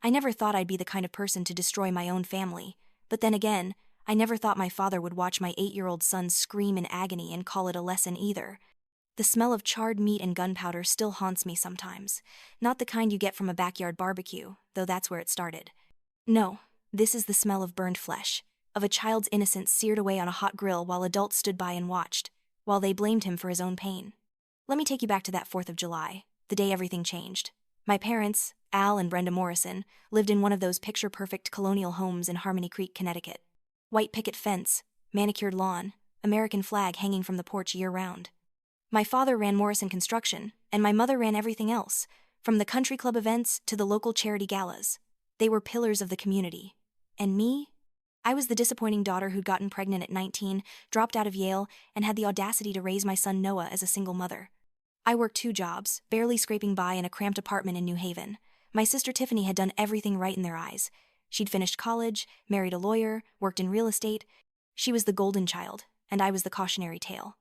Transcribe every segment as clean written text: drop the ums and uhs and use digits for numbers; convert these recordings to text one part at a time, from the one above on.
I never thought I'd be the kind of person to destroy my own family, but then again, I never thought my father would watch my 8-year-old son scream in agony and call it a lesson either. The smell of charred meat and gunpowder still haunts me sometimes. Not the kind you get from a backyard barbecue, though that's where it started. No, this is the smell of burned flesh, of a child's innocence seared away on a hot grill while adults stood by and watched, while they blamed him for his own pain. Let me take you back to that 4th of July, the day everything changed. My parents, Al and Brenda Morrison, lived in one of those picture-perfect colonial homes in Harmony Creek, Connecticut. White picket fence, manicured lawn, American flag hanging from the porch year-round. My father ran Morrison Construction, and my mother ran everything else, from the country club events to the local charity galas. They were pillars of the community. And me? I was the disappointing daughter who'd gotten pregnant at 19, dropped out of Yale, and had the audacity to raise my son Noah as a single mother. I worked 2 jobs, barely scraping by in a cramped apartment in New Haven. My sister Tiffany had done everything right in their eyes. She'd finished college, married a lawyer, worked in real estate. She was the golden child, and I was the cautionary tale.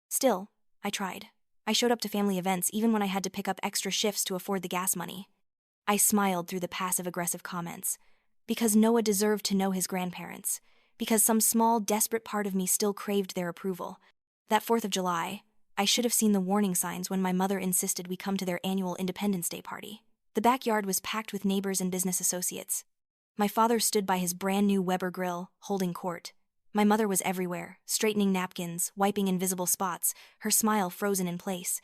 Still, I tried. I showed up to family events even when I had to pick up extra shifts to afford the gas money. I smiled through the passive-aggressive comments. Because Noah deserved to know his grandparents. Because some small, desperate part of me still craved their approval. That 4th of July, I should have seen the warning signs when my mother insisted we come to their annual Independence Day party. The backyard was packed with neighbors and business associates. My father stood by his brand-new Weber grill, holding court. My mother was everywhere, straightening napkins, wiping invisible spots, her smile frozen in place.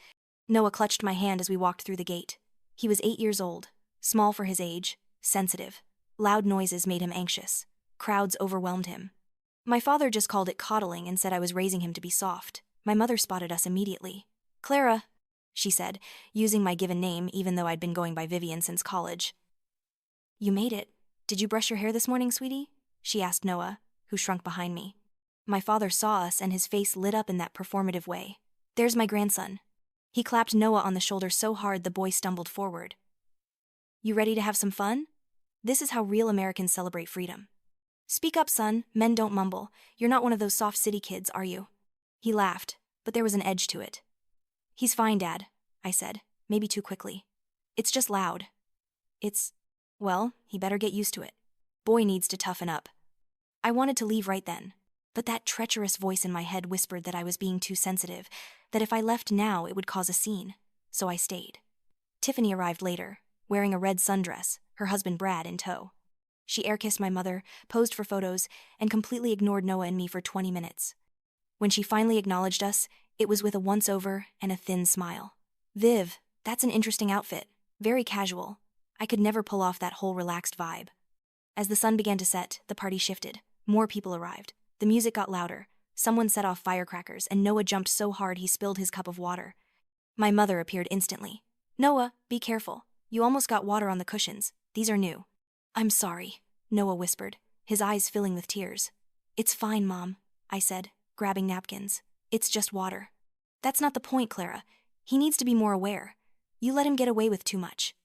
Noah clutched my hand as we walked through the gate. He was 8 years old, small for his age, sensitive. Loud noises made him anxious. Crowds overwhelmed him. My father just called it coddling and said I was raising him to be soft. My mother spotted us immediately. "Clara," she said, using my given name even though I'd been going by Vivian since college. "You made it. Did you brush your hair this morning, sweetie?" she asked Noah, who shrunk behind me. My father saw us and his face lit up in that performative way. "There's my grandson." He clapped Noah on the shoulder so hard the boy stumbled forward. "You ready to have some fun? This is how real Americans celebrate freedom." "Speak up, son, men don't mumble. You're not one of those soft city kids, are you?" He laughed, but there was an edge to it. "He's fine, Dad," I said, maybe too quickly. "It's just loud." Well, he better get used to it. Boy needs to toughen up. I wanted to leave right then, but that treacherous voice in my head whispered that I was being too sensitive, that if I left now it would cause a scene, so I stayed. Tiffany arrived later, wearing a red sundress, her husband Brad in tow. She air-kissed my mother, posed for photos, and completely ignored Noah and me for 20 minutes. When she finally acknowledged us, it was with a once-over and a thin smile. "Viv, that's an interesting outfit. Very casual. I could never pull off that whole relaxed vibe." As the sun began to set, the party shifted. More people arrived. The music got louder. Someone set off firecrackers, and Noah jumped so hard he spilled his cup of water. My mother appeared instantly. "Noah, be careful. You almost got water on the cushions. These are new." "I'm sorry," Noah whispered, his eyes filling with tears. "It's fine, Mom," I said, grabbing napkins. "It's just water." "That's not the point, Clara. He needs to be more aware. You let him get away with too much."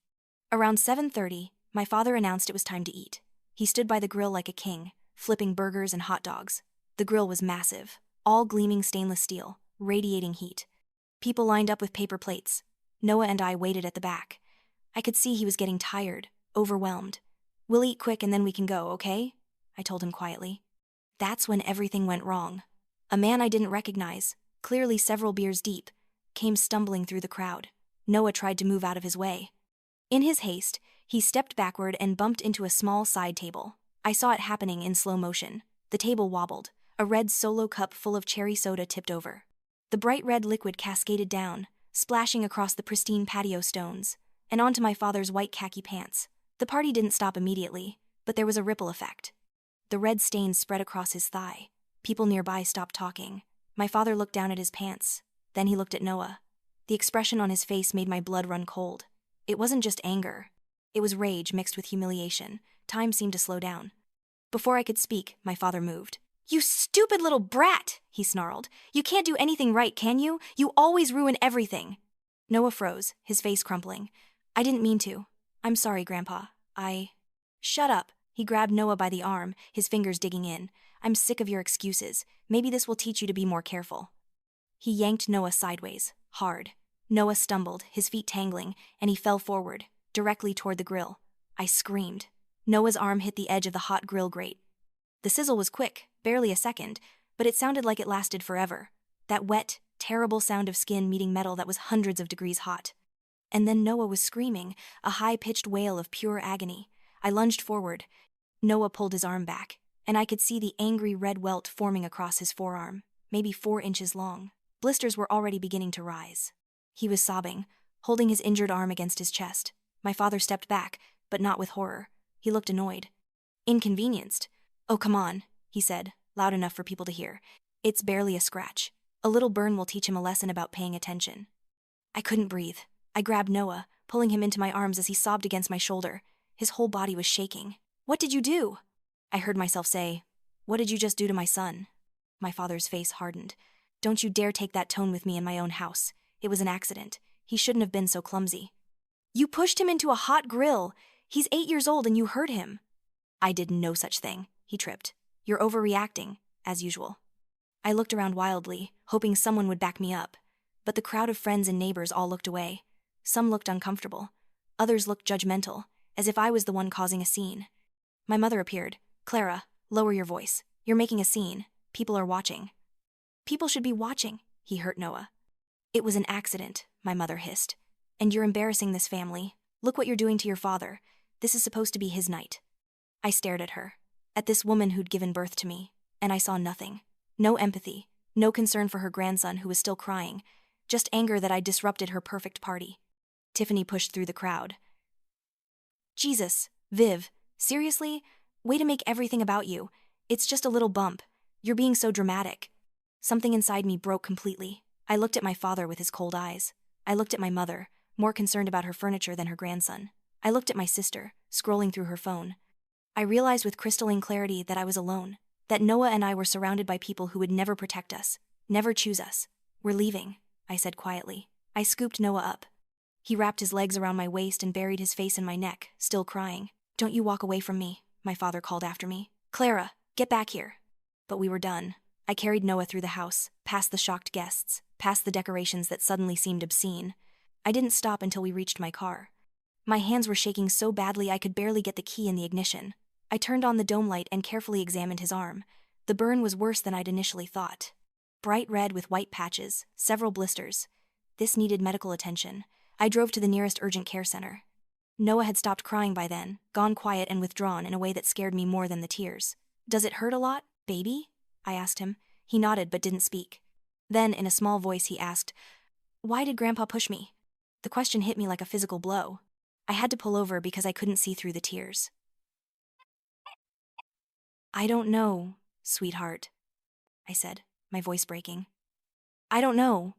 Around 7:30, my father announced it was time to eat. He stood by the grill like a king, flipping burgers and hot dogs. The grill was massive, all gleaming stainless steel, radiating heat. People lined up with paper plates. Noah and I waited at the back. I could see he was getting tired, overwhelmed. "We'll eat quick and then we can go, okay?" I told him quietly. That's when everything went wrong. A man I didn't recognize, clearly several beers deep, came stumbling through the crowd. Noah tried to move out of his way. In his haste, he stepped backward and bumped into a small side table. I saw it happening in slow motion. The table wobbled. A red Solo cup full of cherry soda tipped over. The bright red liquid cascaded down, splashing across the pristine patio stones, and onto my father's white khaki pants. The party didn't stop immediately, but there was a ripple effect. The red stains spread across his thigh. People nearby stopped talking. My father looked down at his pants. Then he looked at Noah. The expression on his face made my blood run cold. It wasn't just anger. It was rage mixed with humiliation. Time seemed to slow down. Before I could speak, my father moved. "You stupid little brat," he snarled. "You can't do anything right, can you? You always ruin everything." Noah froze, his face crumpling. "I didn't mean to. I'm sorry, Grandpa. Shut up." He grabbed Noah by the arm, his fingers digging in. "I'm sick of your excuses. Maybe this will teach you to be more careful." He yanked Noah sideways, hard. Noah stumbled, his feet tangling, and he fell forward, directly toward the grill. I screamed. Noah's arm hit the edge of the hot grill grate. The sizzle was quick, barely a second, but it sounded like it lasted forever. That wet, terrible sound of skin meeting metal that was hundreds of degrees hot. And then Noah was screaming, a high-pitched wail of pure agony. I lunged forward. Noah pulled his arm back, and I could see the angry red welt forming across his forearm, maybe 4 inches long. Blisters were already beginning to rise. He was sobbing, holding his injured arm against his chest. My father stepped back, but not with horror. He looked annoyed. Inconvenienced. "Oh, come on," he said, loud enough for people to hear. "It's barely a scratch. A little burn will teach him a lesson about paying attention." I couldn't breathe. I grabbed Noah, pulling him into my arms as he sobbed against my shoulder. His whole body was shaking. "What did you do?" I heard myself say. "What did you just do to my son?" My father's face hardened. "Don't you dare take that tone with me in my own house. It was an accident. He shouldn't have been so clumsy." "You pushed him into a hot grill. He's 8 years old and you hurt him." "I did no such thing," he tripped. "You're overreacting, as usual." I looked around wildly, hoping someone would back me up. But the crowd of friends and neighbors all looked away. Some looked uncomfortable. Others looked judgmental, as if I was the one causing a scene. My mother appeared. "Clara, lower your voice. You're making a scene. People are watching." "People should be watching," he hurt Noah. "It was an accident," my mother hissed. "And you're embarrassing this family. Look what you're doing to your father. This is supposed to be his night." I stared at her, at this woman who'd given birth to me, and I saw nothing. No empathy, no concern for her grandson who was still crying, just anger that I'd disrupted her perfect party. Tiffany pushed through the crowd. "Jesus, Viv, seriously? Way to make everything about you. It's just a little bump. You're being so dramatic." Something inside me broke completely. I looked at my father with his cold eyes. I looked at my mother, more concerned about her furniture than her grandson. I looked at my sister, scrolling through her phone. I realized with crystalline clarity that I was alone, that Noah and I were surrounded by people who would never protect us, never choose us. "We're leaving," I said quietly. I scooped Noah up. He wrapped his legs around my waist and buried his face in my neck, still crying. "Don't you walk away from me," my father called after me. "Clara, get back here." But we were done. I carried Noah through the house, past the shocked guests, past the decorations that suddenly seemed obscene. I didn't stop until we reached my car. My hands were shaking so badly I could barely get the key in the ignition. I turned on the dome light and carefully examined his arm. The burn was worse than I'd initially thought. Bright red with white patches, several blisters. This needed medical attention. I drove to the nearest urgent care center. Noah had stopped crying by then, gone quiet and withdrawn in a way that scared me more than the tears. "Does it hurt a lot, baby?" I asked him. He nodded but didn't speak. Then, in a small voice, he asked, "Why did Grandpa push me?" The question hit me like a physical blow. I had to pull over because I couldn't see through the tears. "I don't know, sweetheart," I said, my voice breaking. "I don't know."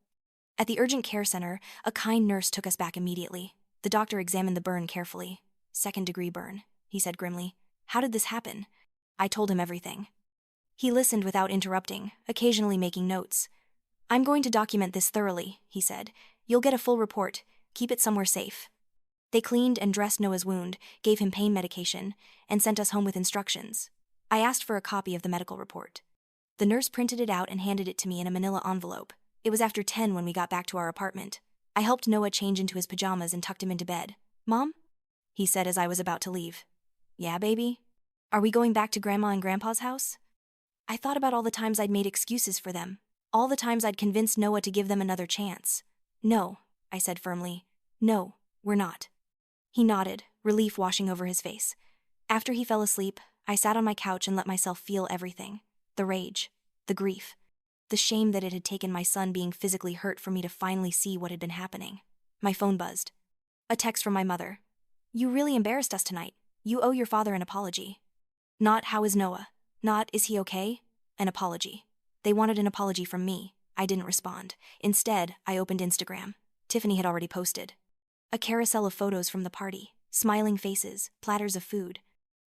At the urgent care center, a kind nurse took us back immediately. The doctor examined the burn carefully. "Second-degree burn," he said grimly. "How did this happen?" I told him everything. He listened without interrupting, occasionally making notes. "I'm going to document this thoroughly," he said. "You'll get a full report. Keep it somewhere safe." They cleaned and dressed Noah's wound, gave him pain medication, and sent us home with instructions. I asked for a copy of the medical report. The nurse printed it out and handed it to me in a manila envelope. It was after 10 when we got back to our apartment. I helped Noah change into his pajamas and tucked him into bed. "Mom?" he said as I was about to leave. "Yeah, baby? Are we going back to Grandma and Grandpa's house?" I thought about all the times I'd made excuses for them, all the times I'd convinced Noah to give them another chance. "No," I said firmly. "No, we're not." He nodded, relief washing over his face. After he fell asleep, I sat on my couch and let myself feel everything. The rage, the grief, the shame that it had taken my son being physically hurt for me to finally see what had been happening. My phone buzzed. A text from my mother. "You really embarrassed us tonight. You owe your father an apology." Not "How is Noah?" Not "Is he okay?" An apology. They wanted an apology from me. I didn't respond. Instead, I opened Instagram. Tiffany had already posted. A carousel of photos from the party, smiling faces, platters of food.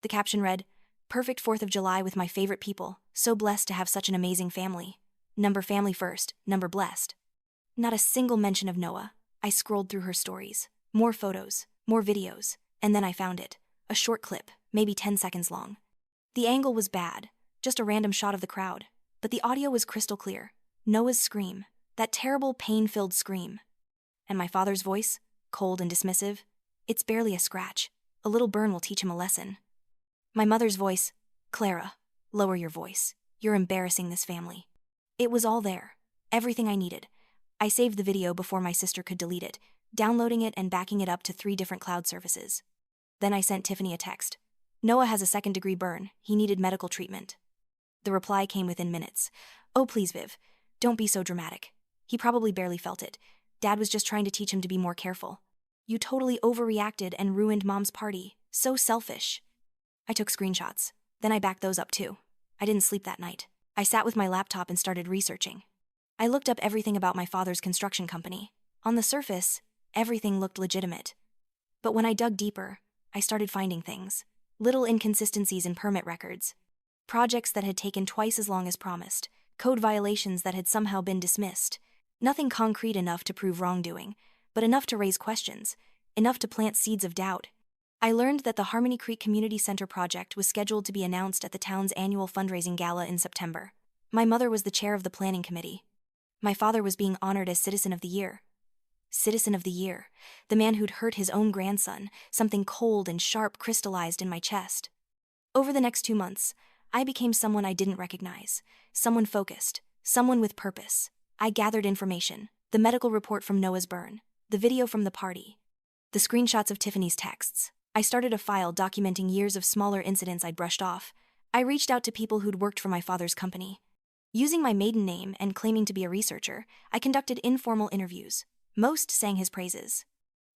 The caption read, "Perfect 4th of July with my favorite people. So blessed to have such an amazing family. Number family first, number blessed." Not a single mention of Noah. I scrolled through her stories. More photos, more videos, and then I found it. A short clip, maybe 10 seconds long. The angle was bad, just a random shot of the crowd, but the audio was crystal clear. Noah's scream, that terrible pain-filled scream. And my father's voice, cold and dismissive. "It's barely a scratch. A little burn will teach him a lesson. My mother's voice, Clara, lower your voice. You're embarrassing this family. It was all there. Everything I needed. I saved the video before my sister could delete it, downloading it and backing it up to 3 different cloud services. Then I sent Tiffany a text. Noah has a second-degree burn. He needed medical treatment. The reply came within minutes. Oh, please, Viv. Don't be so dramatic. He probably barely felt it. Dad was just trying to teach him to be more careful. You totally overreacted and ruined Mom's party. So selfish. I took screenshots. Then I backed those up too. I didn't sleep that night. I sat with my laptop and started researching. I looked up everything about my father's construction company. On the surface, everything looked legitimate. But when I dug deeper, I started finding things. Little inconsistencies in permit records. Projects that had taken twice as long as promised. Code violations that had somehow been dismissed. Nothing concrete enough to prove wrongdoing, but enough to raise questions, enough to plant seeds of doubt. I learned that the Harmony Creek Community Center project was scheduled to be announced at the town's annual fundraising gala in September. My mother was the chair of the planning committee. My father was being honored as Citizen of the Year. Citizen of the Year, the man who'd hurt his own grandson, something cold and sharp crystallized in my chest. Over the next 2 months, I became someone I didn't recognize, someone focused, someone with purpose. I gathered information, the medical report from Noah's burn, the video from the party, the screenshots of Tiffany's texts. I started a file documenting years of smaller incidents I'd brushed off. I reached out to people who'd worked for my father's company. Using my maiden name and claiming to be a researcher, I conducted informal interviews. Most sang his praises.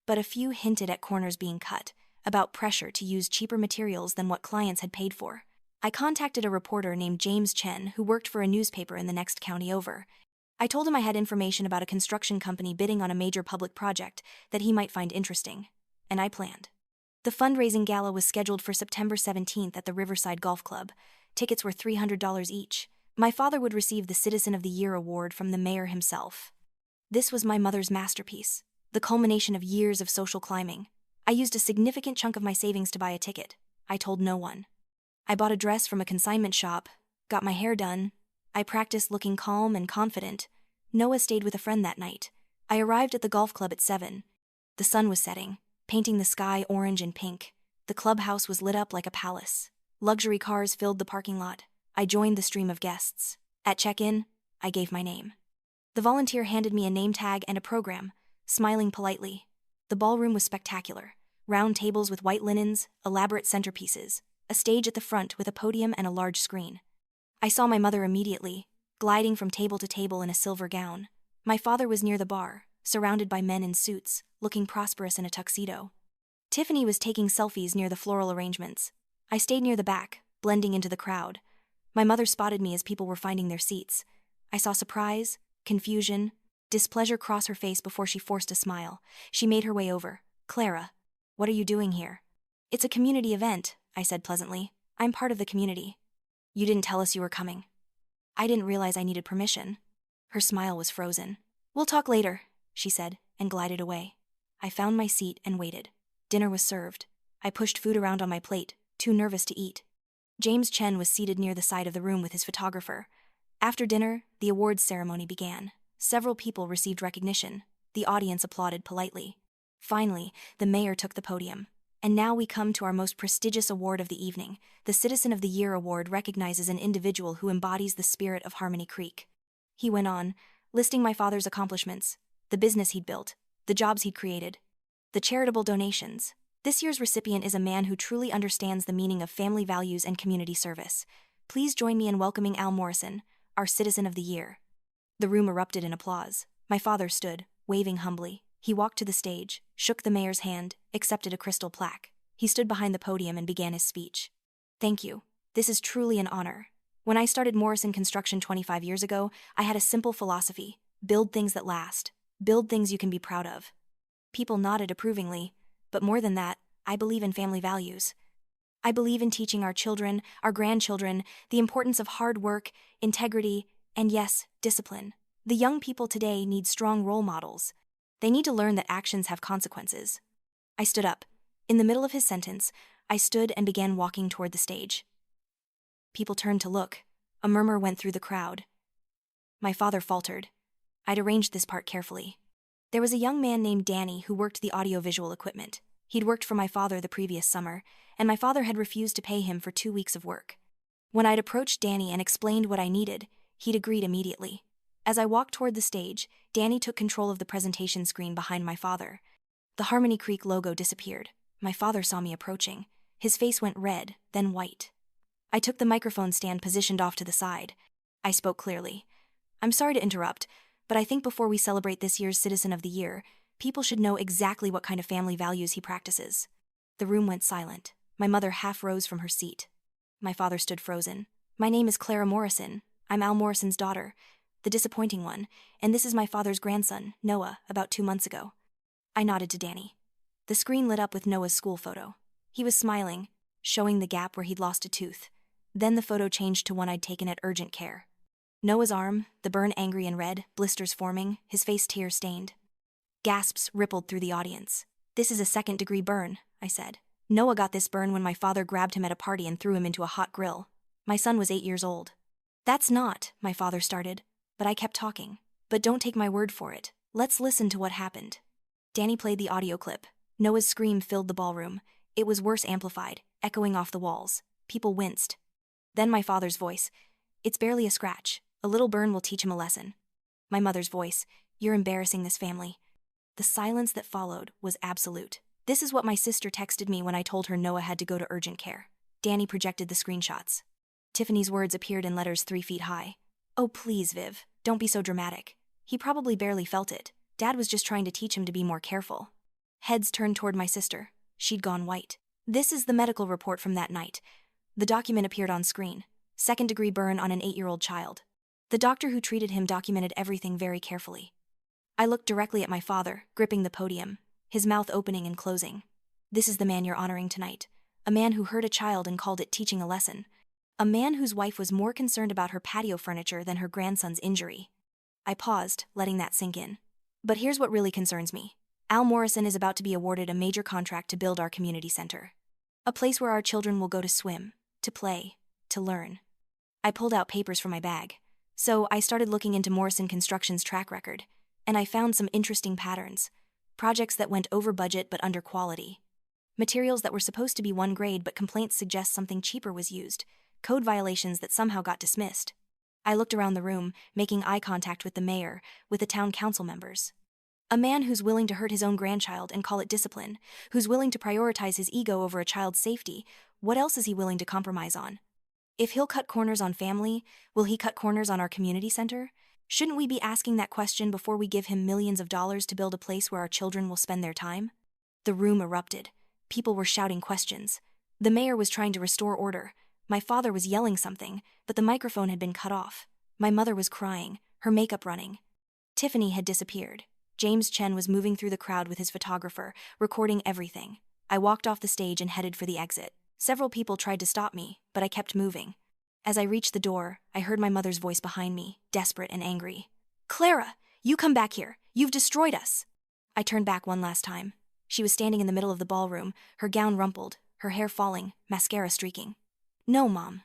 But a few hinted at corners being cut, about pressure to use cheaper materials than what clients had paid for. I contacted a reporter named James Chen who worked for a newspaper in the next county over. I told him I had information about a construction company bidding on a major public project that he might find interesting, and I planned. The fundraising gala was scheduled for September 17th at the Riverside Golf Club. Tickets were $300 each. My father would receive the Citizen of the Year award from the mayor himself. This was my mother's masterpiece, the culmination of years of social climbing. I used a significant chunk of my savings to buy a ticket. I told no one. I bought a dress from a consignment shop, got my hair done. I practiced looking calm and confident. Noah stayed with a friend that night. I arrived at the golf club at 7. The sun was setting, painting the sky orange and pink. The clubhouse was lit up like a palace. Luxury cars filled the parking lot. I joined the stream of guests. At check-in, I gave my name. The volunteer handed me a name tag and a program, smiling politely. The ballroom was spectacular. Round tables with white linens, elaborate centerpieces, a stage at the front with a podium and a large screen. I saw my mother immediately, gliding from table to table in a silver gown. My father was near the bar, surrounded by men in suits, looking prosperous in a tuxedo. Tiffany was taking selfies near the floral arrangements. I stayed near the back, blending into the crowd. My mother spotted me as people were finding their seats. I saw surprise, confusion, displeasure cross her face before she forced a smile. She made her way over. Clara, what are you doing here? It's a community event, I said pleasantly. I'm part of the community. You didn't tell us you were coming. I didn't realize I needed permission. Her smile was frozen. We'll talk later, she said, and glided away. I found my seat and waited. Dinner was served. I pushed food around on my plate, too nervous to eat. James Chen was seated near the side of the room with his photographer. After dinner, the awards ceremony began. Several people received recognition. The audience applauded politely. Finally, the mayor took the podium. And now we come to our most prestigious award of the evening. The Citizen of the Year award recognizes an individual who embodies the spirit of Harmony Creek. He went on, listing my father's accomplishments, the business he'd built, the jobs he'd created, the charitable donations. This year's recipient is a man who truly understands the meaning of family values and community service. Please join me in welcoming Al Morrison, our Citizen of the Year. The room erupted in applause. My father stood, waving humbly. He walked to the stage, shook the mayor's hand, accepted a crystal plaque. He stood behind the podium and began his speech. Thank you. This is truly an honor. When I started Morrison Construction 25 years ago, I had a simple philosophy: build things that last. Build things you can be proud of. People nodded approvingly, but more than that, I believe in family values. I believe in teaching our children, our grandchildren, the importance of hard work, integrity, and yes, discipline. The young people today need strong role models. They need to learn that actions have consequences. I stood up. In the middle of his sentence, I stood and began walking toward the stage. People turned to look. A murmur went through the crowd. My father faltered. I'd arranged this part carefully. There was a young man named Danny who worked the audiovisual equipment. He'd worked for my father the previous summer, and my father had refused to pay him for 2 weeks of work. When I'd approached Danny and explained what I needed, he'd agreed immediately. As I walked toward the stage, Danny took control of the presentation screen behind my father. The Harmony Creek logo disappeared. My father saw me approaching. His face went red, then white. I took the microphone stand positioned off to the side. I spoke clearly. "I'm sorry to interrupt, but I think before we celebrate this year's Citizen of the Year, people should know exactly what kind of family values he practices." The room went silent. My mother half rose from her seat. My father stood frozen. "My name is Clara Morrison. I'm Al Morrison's daughter, the disappointing one, and this is my father's grandson, Noah, about 2 months ago." I nodded to Danny. The screen lit up with Noah's school photo. He was smiling, showing the gap where he'd lost a tooth. Then the photo changed to one I'd taken at urgent care. Noah's arm, the burn angry and red, blisters forming, his face tear-stained. Gasps rippled through the audience. "This is a second-degree burn," I said. "Noah got this burn when my father grabbed him at a party and threw him into a hot grill. My son was 8 years old." "That's not," my father started, but I kept talking. "But don't take my word for it. Let's listen to what happened." Danny played the audio clip. Noah's scream filled the ballroom. It was worse amplified, echoing off the walls. People winced. Then my father's voice. "It's barely a scratch. A little burn will teach him a lesson." My mother's voice. "You're embarrassing this family." The silence that followed was absolute. "This is what my sister texted me when I told her Noah had to go to urgent care." Danny projected the screenshots. Tiffany's words appeared in letters 3 feet high. "Oh please, Viv, don't be so dramatic. He probably barely felt it. Dad was just trying to teach him to be more careful." Heads turned toward my sister. She'd gone white. "This is the medical report from that night." The document appeared on screen. Second-degree burn on an 8-year-old child. The doctor who treated him documented everything very carefully. I looked directly at my father, gripping the podium, his mouth opening and closing. "This is the man you're honoring tonight. A man who hurt a child and called it teaching a lesson. A man whose wife was more concerned about her patio furniture than her grandson's injury." I paused, letting that sink in. "But here's what really concerns me. Al Morrison is about to be awarded a major contract to build our community center. A place where our children will go to swim, to play, to learn." I pulled out papers from my bag. So I started looking into Morrison Construction's track record, and I found some interesting patterns. Projects that went over budget but under quality. Materials that were supposed to be one grade but complaints suggest something cheaper was used. Code violations that somehow got dismissed. I looked around the room, making eye contact with the mayor, with the town council members. A man who's willing to hurt his own grandchild and call it discipline, who's willing to prioritize his ego over a child's safety, what else is he willing to compromise on? If he'll cut corners on family, will he cut corners on our community center? Shouldn't we be asking that question before we give him millions of dollars to build a place where our children will spend their time? The room erupted. People were shouting questions. The mayor was trying to restore order. My father was yelling something, but the microphone had been cut off. My mother was crying, her makeup running. Tiffany had disappeared. James Chen was moving through the crowd with his photographer, recording everything. I walked off the stage and headed for the exit. Several people tried to stop me, but I kept moving. As I reached the door, I heard my mother's voice behind me, desperate and angry. "Clara, you come back here. You've destroyed us." I turned back one last time. She was standing in the middle of the ballroom, her gown rumpled, her hair falling, mascara streaking. "No, Mom,"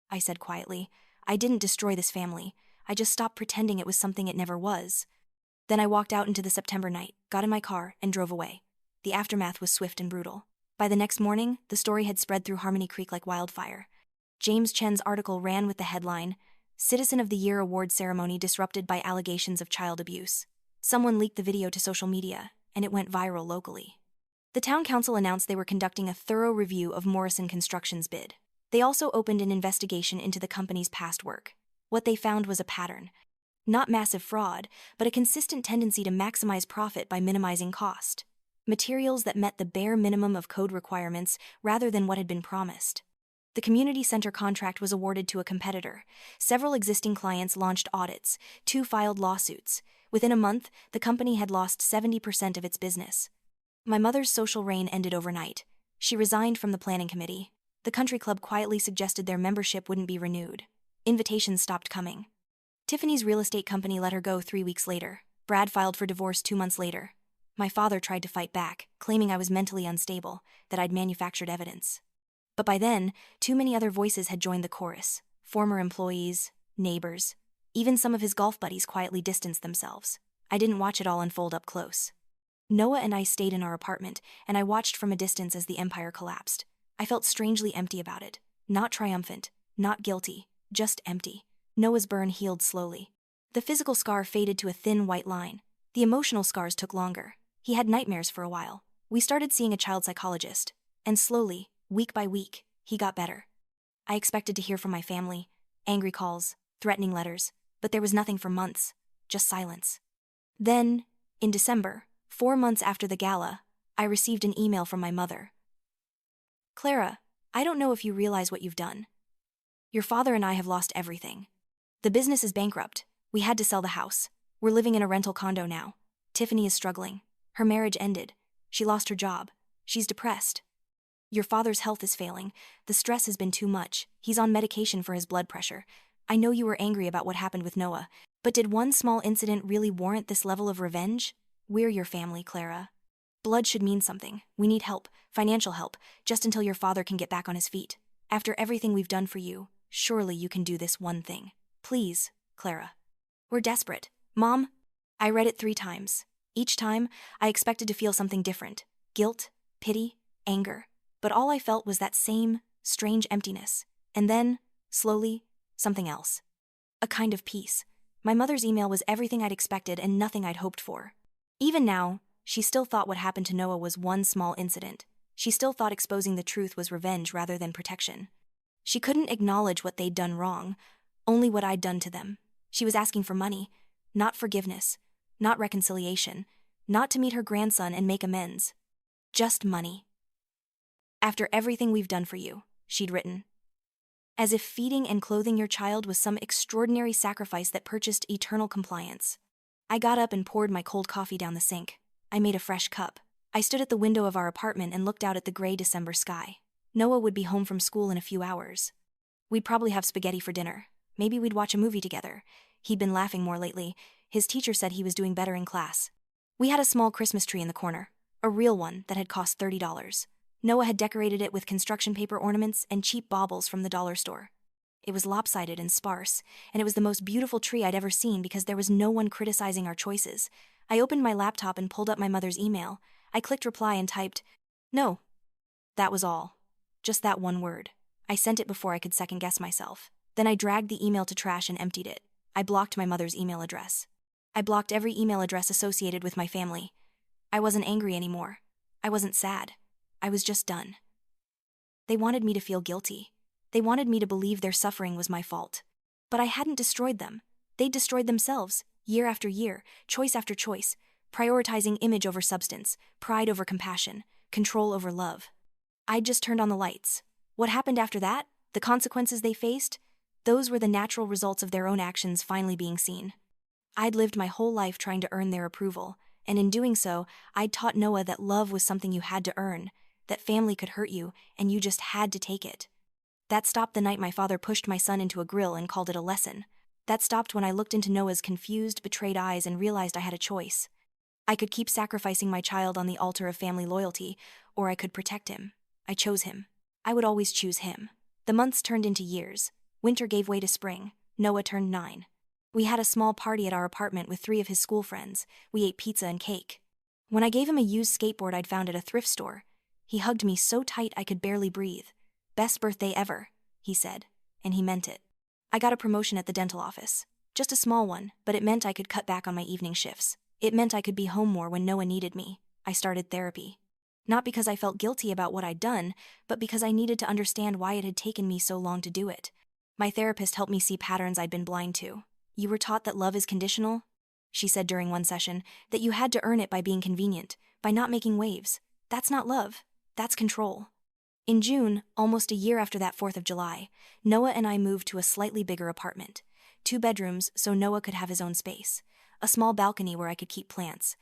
I said quietly. "I didn't destroy this family. I just stopped pretending it was something it never was." Then I walked out into the September night, got in my car, and drove away. The aftermath was swift and brutal. By the next morning, the story had spread through Harmony Creek like wildfire. James Chen's article ran with the headline, "Citizen of the Year Award Ceremony Disrupted by Allegations of Child Abuse." Someone leaked the video to social media, and it went viral locally. The town council announced they were conducting a thorough review of Morrison Construction's bid. They also opened an investigation into the company's past work. What they found was a pattern. Not massive fraud, but a consistent tendency to maximize profit by minimizing cost. Materials that met the bare minimum of code requirements rather than what had been promised. The community center contract was awarded to a competitor. Several existing clients launched audits. 2 filed lawsuits. Within a month, the company had lost 70% of its business. My mother's social reign ended overnight. She resigned from the planning committee. The country club quietly suggested their membership wouldn't be renewed. Invitations stopped coming. Tiffany's real estate company let her go 3 weeks later. Brad filed for divorce 2 months later. My father tried to fight back, claiming I was mentally unstable, that I'd manufactured evidence. But by then, too many other voices had joined the chorus. Former employees, neighbors, even some of his golf buddies quietly distanced themselves. I didn't watch it all unfold up close. Noah and I stayed in our apartment, and I watched from a distance as the empire collapsed. I felt strangely empty about it. Not triumphant, not guilty, just empty. Noah's burn healed slowly. The physical scar faded to a thin white line. The emotional scars took longer. He had nightmares for a while. We started seeing a child psychologist. And slowly, week by week, he got better. I expected to hear from my family, angry calls, threatening letters, but there was nothing for months, just silence. Then, in December, 4 months after the gala, I received an email from my mother. "Clara, I don't know if you realize what you've done. Your father and I have lost everything. The business is bankrupt. We had to sell the house. We're living in a rental condo now. Tiffany is struggling. Her marriage ended. She lost her job. She's depressed. Your father's health is failing. The stress has been too much. He's on medication for his blood pressure. I know you were angry about what happened with Noah, but did one small incident really warrant this level of revenge? We're your family, Clara. Blood should mean something. We need help, financial help, just until your father can get back on his feet. After everything we've done for you, surely you can do this one thing. Please, Clara. We're desperate. Mom?" I read it 3 times. Each time, I expected to feel something different. Guilt, pity, anger. But all I felt was that same, strange emptiness. And then, slowly, something else. A kind of peace. My mother's email was everything I'd expected and nothing I'd hoped for. Even now, she still thought what happened to Noah was one small incident. She still thought exposing the truth was revenge rather than protection. She couldn't acknowledge what they'd done wrong, only what I'd done to them. She was asking for money, not forgiveness, not reconciliation, not to meet her grandson and make amends. Just money. "After everything we've done for you," she'd written. As if feeding and clothing your child was some extraordinary sacrifice that purchased eternal compliance. I got up and poured my cold coffee down the sink. I made a fresh cup. I stood at the window of our apartment and looked out at the gray December sky. Noah would be home from school in a few hours. We'd probably have spaghetti for dinner. Maybe we'd watch a movie together. He'd been laughing more lately. His teacher said he was doing better in class. We had a small Christmas tree in the corner, a real one that had cost $30. Noah had decorated it with construction paper ornaments and cheap baubles from the dollar store. It was lopsided and sparse, and it was the most beautiful tree I'd ever seen because there was no one criticizing our choices. I opened my laptop and pulled up my mother's email. I clicked reply and typed, "No." That was all. Just that one word. I sent it before I could second-guess myself. Then I dragged the email to trash and emptied it. I blocked my mother's email address. I blocked every email address associated with my family. I wasn't angry anymore. I wasn't sad. I was just done. They wanted me to feel guilty. They wanted me to believe their suffering was my fault. But I hadn't destroyed them. They'd destroyed themselves, year after year, choice after choice, prioritizing image over substance, pride over compassion, control over love. I'd just turned on the lights. What happened after that? The consequences they faced? Those were the natural results of their own actions finally being seen. I'd lived my whole life trying to earn their approval, and in doing so, I'd taught Noah that love was something you had to earn, that family could hurt you, and you just had to take it. That stopped the night my father pushed my son into a grill and called it a lesson. That stopped when I looked into Noah's confused, betrayed eyes and realized I had a choice. I could keep sacrificing my child on the altar of family loyalty, or I could protect him. I chose him. I would always choose him. The months turned into years. Winter gave way to spring. Noah turned 9. We had a small party at our apartment with 3 of his school friends. We ate pizza and cake. When I gave him a used skateboard I'd found at a thrift store, he hugged me so tight I could barely breathe. "Best birthday ever," he said, and he meant it. I got a promotion at the dental office. Just a small one, but it meant I could cut back on my evening shifts. It meant I could be home more when Noah needed me. I started therapy. Not because I felt guilty about what I'd done, but because I needed to understand why it had taken me so long to do it. My therapist helped me see patterns I'd been blind to. "You were taught that love is conditional," she said during one session, "that you had to earn it by being convenient, by not making waves. That's not love. That's control." In June, almost a year after that 4th of July, Noah and I moved to a slightly bigger apartment. 2 bedrooms so Noah could have his own space. A small balcony where I could keep plants.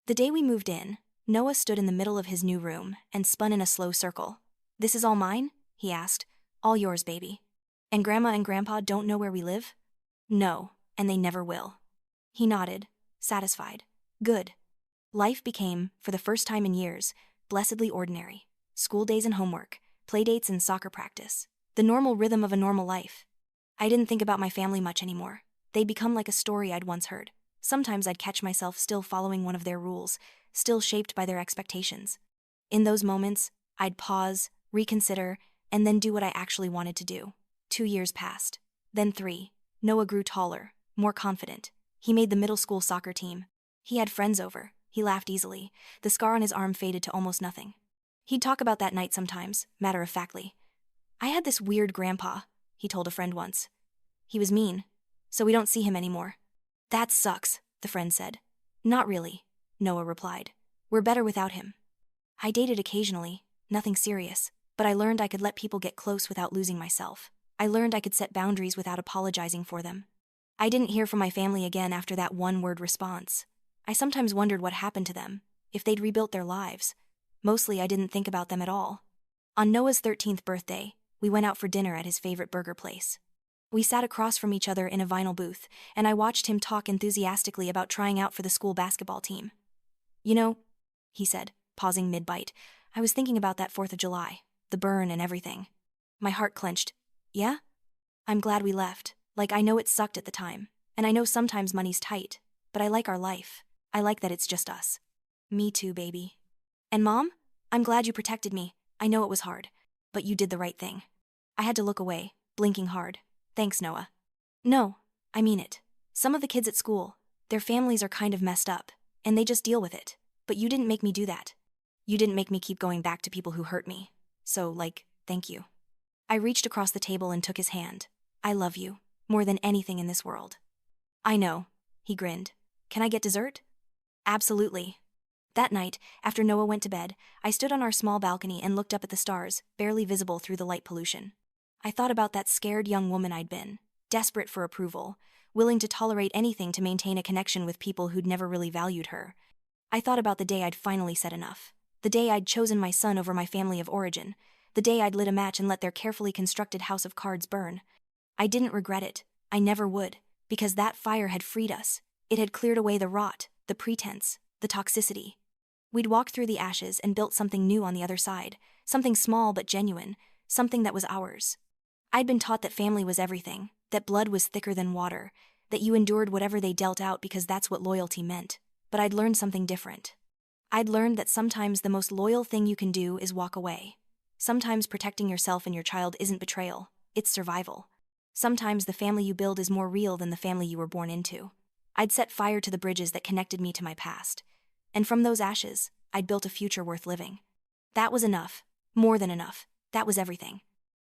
The day we moved in, Noah stood in the middle of his new room and spun in a slow circle. "This is all mine?" he asked. "All yours, baby. And Grandma and Grandpa don't know where we live?" "No, and they never will." He nodded, satisfied. Good. Life became, for the first time in years, blessedly ordinary. School days and homework, playdates and soccer practice. The normal rhythm of a normal life. I didn't think about my family much anymore. They'd become like a story I'd once heard. sometimes I'd catch myself still following one of their rules, still shaped by their expectations. In those moments, I'd pause, reconsider, and then do what I actually wanted to do. 2 years passed. Then 3. Noah grew taller, more confident. He made the middle school soccer team. He had friends over. He laughed easily. The scar on his arm faded to almost nothing. He'd talk about that night sometimes, matter-of-factly. "I had this weird grandpa," he told a friend once. "He was mean, so we don't see him anymore." "That sucks," the friend said. "Not really," Noah replied. "We're better without him." I dated occasionally, nothing serious, but I learned I could let people get close without losing myself. I learned I could set boundaries without apologizing for them. I didn't hear from my family again after that one-word response. I sometimes wondered what happened to them, if they'd rebuilt their lives. Mostly I didn't think about them at all. On Noah's 13th birthday, we went out for dinner at his favorite burger place. We sat across from each other in a vinyl booth, and I watched him talk enthusiastically about trying out for the school basketball team. "You know," he said, pausing mid-bite, "I was thinking about that 4th of July, the burn and everything." My heart clenched. "Yeah? I'm glad we left. Like, I know it sucked at the time, and I know sometimes money's tight, but I like our life. I like that it's just us." "Me too, baby." "And Mom? I'm glad you protected me. I know it was hard, but you did the right thing." I had to look away, blinking hard. "Thanks, Noah." "No, I mean it. Some of the kids at school, their families are kind of messed up, and they just deal with it. But you didn't make me do that. You didn't make me keep going back to people who hurt me. So, thank you." I reached across the table and took his hand. "I love you, more than anything in this world." "I know," he grinned. "Can I get dessert?" "Absolutely." That night, after Noah went to bed, I stood on our small balcony and looked up at the stars, barely visible through the light pollution. I thought about that scared young woman I'd been, desperate for approval, willing to tolerate anything to maintain a connection with people who'd never really valued her. I thought about the day I'd finally said enough. The day I'd chosen my son over my family of origin. The day I'd lit a match and let their carefully constructed house of cards burn. I didn't regret it. I never would, because that fire had freed us. It had cleared away the rot, the pretense, the toxicity. We'd walked through the ashes and built something new on the other side, something small but genuine, something that was ours. I'd been taught that family was everything, that blood was thicker than water, that you endured whatever they dealt out because that's what loyalty meant. But I'd learned something different. I'd learned that sometimes the most loyal thing you can do is walk away. Sometimes protecting yourself and your child isn't betrayal, it's survival. Sometimes the family you build is more real than the family you were born into. I'd set fire to the bridges that connected me to my past. And from those ashes, I'd built a future worth living. That was enough. More than enough. That was everything.